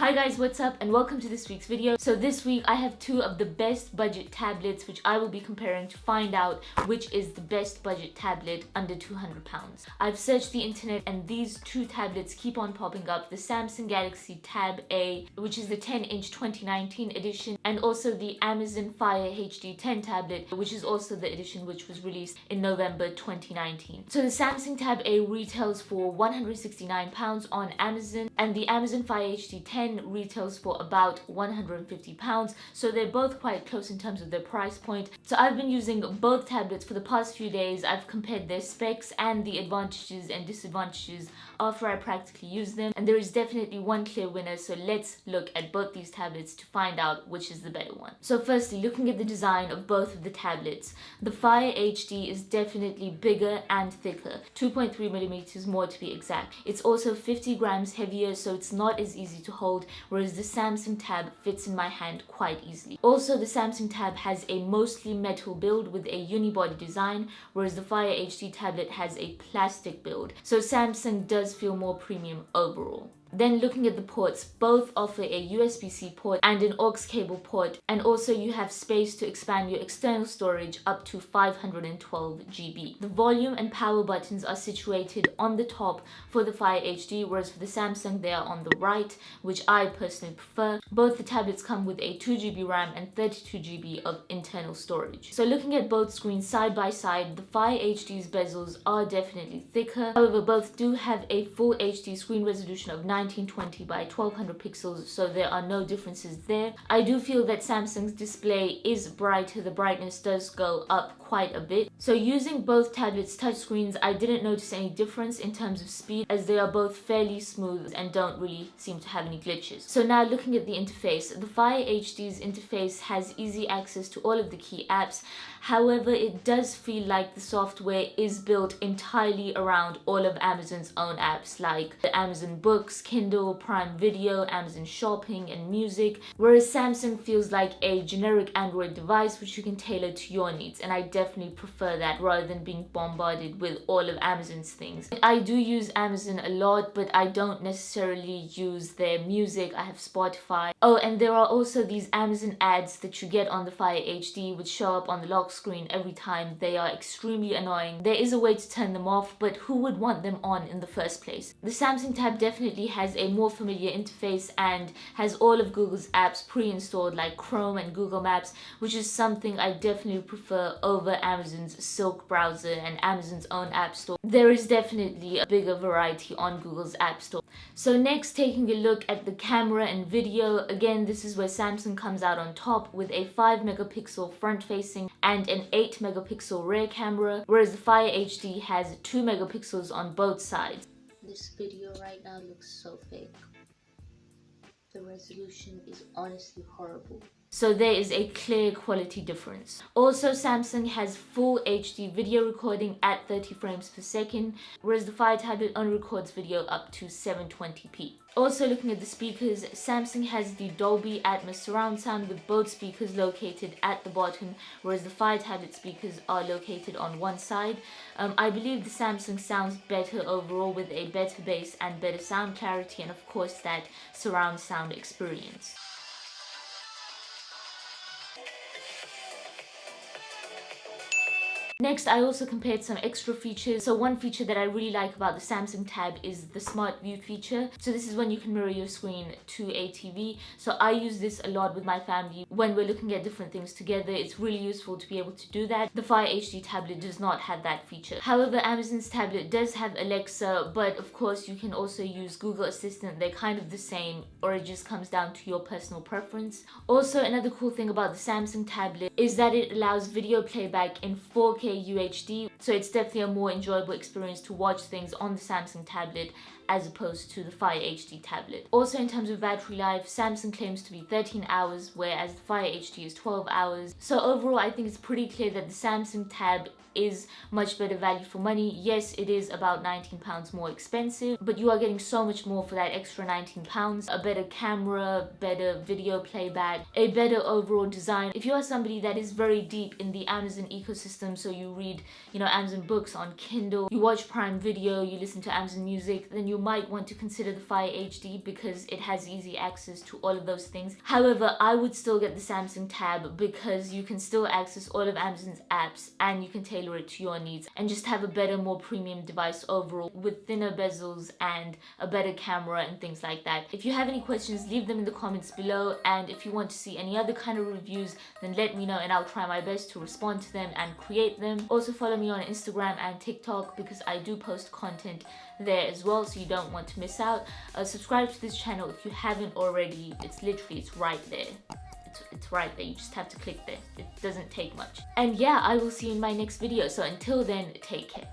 Hi guys, what's up and welcome to this week's video. So this week I have two of the best budget tablets which I will be comparing to find out which is the best budget tablet under £200. I've searched the internet and these two tablets keep on popping up. The Samsung Galaxy Tab A, which is the 10-inch 2019 edition, and also the Amazon Fire HD 10 tablet, which is also the edition which was released in November 2019. So the Samsung Tab A retails for £169 on Amazon and the Amazon Fire HD 10 retails for about £150, so they're both quite close in terms of their price point. So I've been using both tablets for the past few days. I've compared their specs and the advantages and disadvantages after I practically use them, and there is definitely one clear winner. So let's look at both these tablets to find out which is the better one. So firstly, looking at the design of both of the tablets, the Fire HD is definitely bigger and thicker, 2.3mm more to be exact. It's also 50 grams heavier, so it's not as easy to hold, whereas the Samsung Tab fits in my hand quite easily. Also, the Samsung Tab has a mostly metal build with a unibody design, whereas the Fire HD tablet has a plastic build. So Samsung does feel more premium overall. Then looking at the ports, both offer a USB-C port and an aux cable port, and also you have space to expand your external storage up to 512 GB. The volume and power buttons are situated on the top for the Fire HD, whereas for the Samsung they are on the right, which I personally prefer. Both the tablets come with a 2 GB RAM and 32 GB of internal storage. So looking at both screens side by side, the Fire HD's bezels are definitely thicker. However, both do have a full HD screen resolution of 1920 by 1200 pixels, so there are no differences there. I do feel that Samsung's display is brighter. The brightness does go up quite a bit. So using both tablets' touchscreens, I didn't notice any difference in terms of speed, as they are both fairly smooth and don't really seem to have any glitches. So now looking at the interface, the Fire HD's interface has easy access to all of the key apps. However, it does feel like the software is built entirely around all of Amazon's own apps, like the Amazon Books, Kindle, Prime Video, Amazon Shopping, and Music, whereas Samsung feels like a generic Android device which you can tailor to your needs, and I definitely prefer that rather than being bombarded with all of Amazon's things. I do use Amazon a lot, but I don't necessarily use their music. I have Spotify. Oh, and there are also these Amazon ads that you get on the Fire HD which show up on the lock screen every time. They are extremely annoying. There is a way to turn them off, but who would want them on in the first place? The Samsung Tab definitely has a more familiar interface and has all of Google's apps pre-installed, like Chrome and Google Maps, which is something I definitely prefer over Amazon's Silk browser and Amazon's own app store. There is definitely a bigger variety on Google's app store. So next, taking a look at the camera and video, again this is where Samsung comes out on top with a 5 megapixel front facing and an 8 megapixel rear camera, whereas the Fire HD has 2 megapixels on both sides. This video right now looks so fake. The resolution is honestly horrible. So there is a clear quality difference. Also, Samsung has full HD video recording at 30 frames per second, whereas the Fire tablet only records video up to 720p. Also, looking at the speakers, Samsung has the Dolby Atmos surround sound with both speakers located at the bottom, whereas the Fire tablet speakers are located on one side. I believe the Samsung sounds better overall with a better bass and better sound clarity, and of course that surround sound experience. Next, I also compared some extra features. So one feature that I really like about the Samsung Tab is the Smart View feature. So this is when you can mirror your screen to a TV. So I use this a lot with my family when we're looking at different things together. It's really useful to be able to do that. The Fire HD tablet does not have that feature. However, Amazon's tablet does have Alexa, but of course you can also use Google Assistant. They're kind of the same, or it just comes down to your personal preference. Also, another cool thing about the Samsung tablet is that it allows video playback in 4K UHD, so it's definitely a more enjoyable experience to watch things on the Samsung tablet as opposed to the Fire HD tablet. Also, in terms of battery life, Samsung claims to be 13 hours, whereas the Fire HD is 12 hours. So overall, I think it's pretty clear that the Samsung Tab is much better value for money. Yes, it is about £19 more expensive, but you are getting so much more for that extra £19. A better camera, better video playback, a better overall design. If you are somebody that is very deep in the Amazon ecosystem, so you read, Amazon Books on Kindle, you watch Prime Video, you listen to Amazon Music, then you might want to consider the Fire HD because it has easy access to all of those things. However, I would still get the Samsung Tab because you can still access all of Amazon's apps and you can tailor it to your needs and just have a better, more premium device overall with thinner bezels and a better camera and things like that. If you have any questions, leave them in the comments below, and if you want to see any other kind of reviews, then let me know and I'll try my best to respond to them and create them. Also follow me on Instagram and TikTok because I do post content there as well, so you don't want to miss out. Subscribe to this channel if you haven't already. It's right there. It's right there. You just have to click there. It doesn't take much. And yeah, I will see you in my next video. So until then, take care.